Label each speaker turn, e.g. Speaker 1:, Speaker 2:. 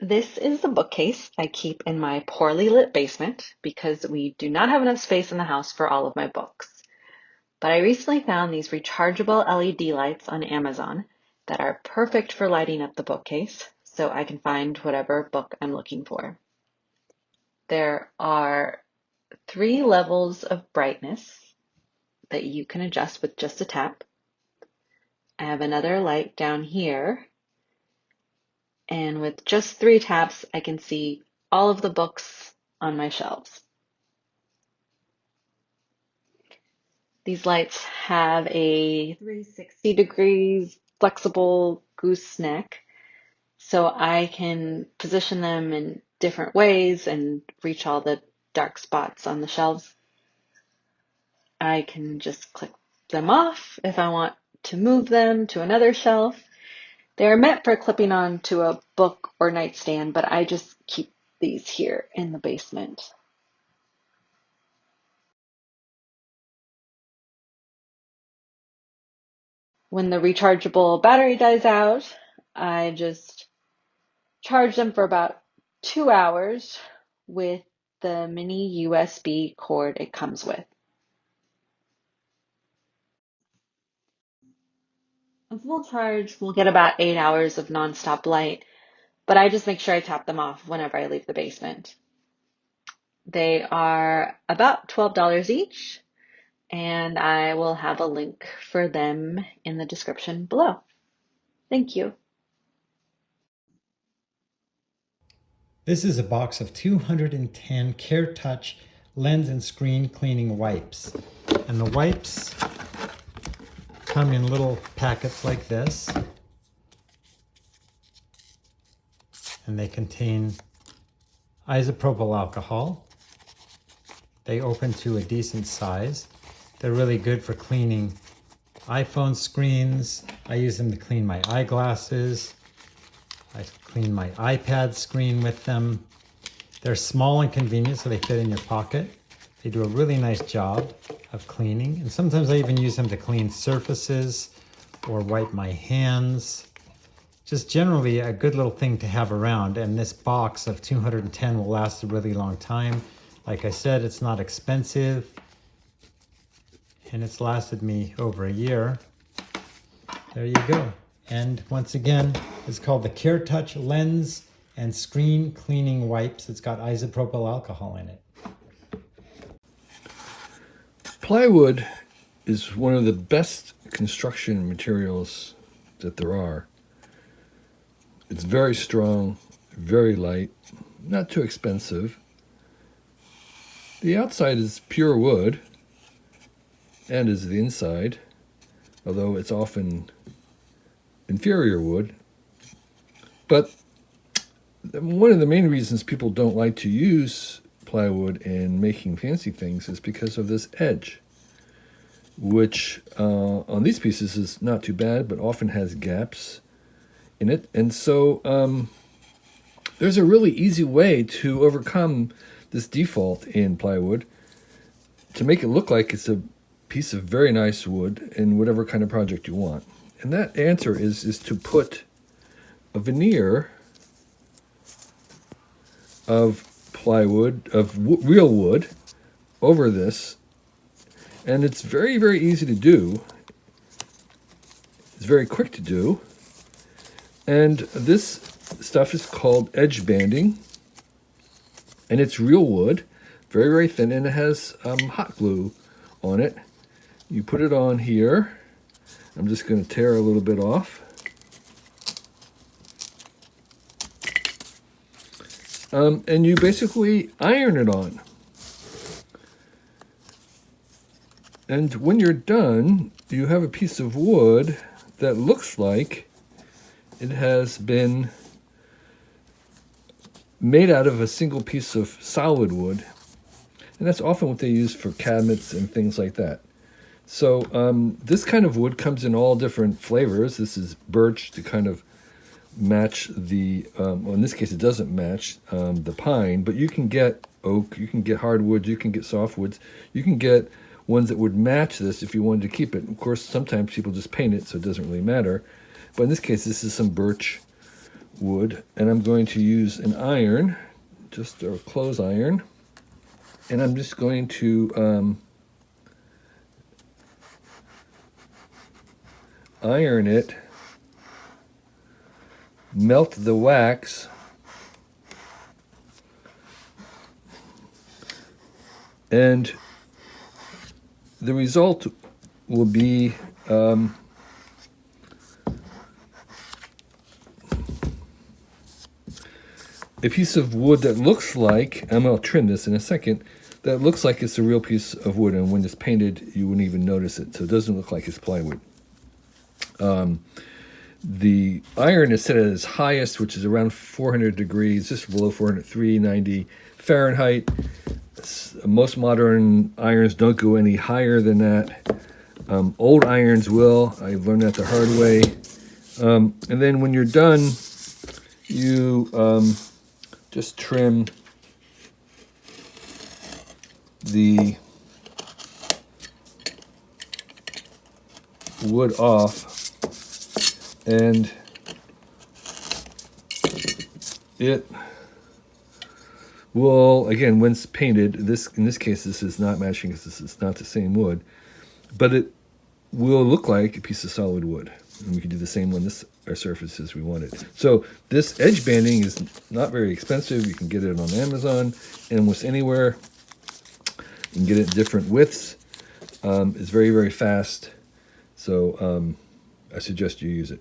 Speaker 1: This is the bookcase I keep in my poorly lit basement because we do not have enough space in the house for all of my books. But I recently found these rechargeable LED lights on Amazon that are perfect for lighting up the bookcase so I can find whatever book I'm looking for. There are 3 levels of brightness that you can adjust with just a tap. I have another light down here, and with just 3 taps, I can see all of the books on my shelves. These lights have a 360 degrees flexible gooseneck, so I can position them in different ways and reach all the dark spots on the shelves. I can just click them off if I want to move them to another shelf. They're meant for clipping onto a book or nightstand, but I just keep these here in the basement. When the rechargeable battery dies out, I just charge them for about 2 hours with the mini USB cord it comes with. A full charge will get about 8 hours of nonstop light, but I just make sure I tap them off whenever I leave the basement. They are about $12 each, and I will have a link for them in the description below. Thank you.
Speaker 2: This is a box of 210 Care Touch lens and screen cleaning wipes. And the wipes come in little packets like this. And they contain isopropyl alcohol. They open to a decent size. They're really good for cleaning iPhone screens. I use them to clean my eyeglasses. I clean my iPad screen with them. They're small and convenient, so they fit in your pocket. They do a really nice job of cleaning. And sometimes I even use them to clean surfaces or wipe my hands. Just generally a good little thing to have around. And this box of 210 will last a really long time. Like I said, it's not expensive. And it's lasted me over a year. There you go. And once again, it's called the Care Touch Lens and Screen Cleaning Wipes. It's got isopropyl alcohol in it.
Speaker 3: Plywood is one of the best construction materials that there are. It's very strong, very light, not too expensive. The outside is pure wood, and is the inside, although it's often inferior wood. But one of the main reasons people don't like to use plywood in making fancy things is because of this edge, which on these pieces is not too bad, but often has gaps in it. And so there's a really easy way to overcome this default in plywood to make it look like it's a piece of very nice wood in whatever kind of project you want. And that answer is to put a veneer of plywood, of real wood, over this. And it's very, very easy to do. It's very quick to do. And this stuff is called edge banding. And it's real wood, very, very thin, and it has hot glue on it. You put it on here. I'm just going to tear a little bit off. And you basically iron it on. And when you're done, you have a piece of wood that looks like it has been made out of a single piece of solid wood. And that's often what they use for cabinets and things like that. So this kind of wood comes in all different flavors. This is birch to kind of match the, well, in this case it doesn't match the pine, but you can get oak, you can get hardwoods, you can get softwoods, you can get ones that would match this if you wanted to keep it. Of course, sometimes people just paint it, so it doesn't really matter. But in this case, this is some birch wood, and I'm going to use an iron, just a clothes iron, and I'm just going to iron it, melt the wax, and the result will be a piece of wood that looks like, I'm going to trim this in a second, that looks like it's a real piece of wood, and when it's painted, you wouldn't even notice it, so it doesn't look like it's plywood. The iron is set at its highest, which is around 400 degrees, just below 400, 390 Fahrenheit. Most modern irons don't go any higher than that. Old irons will. I learned that the hard way. And then when you're done, you just trim the wood off, and it will, again, when it's painted, in this case this is not matching because this is not the same wood, but it will look like a piece of solid wood. And we can do the same on our surfaces we want it. So this edge banding is not very expensive. You can get it on Amazon and almost anywhere. You can get it in different widths. It's very, very fast. So I suggest you use it.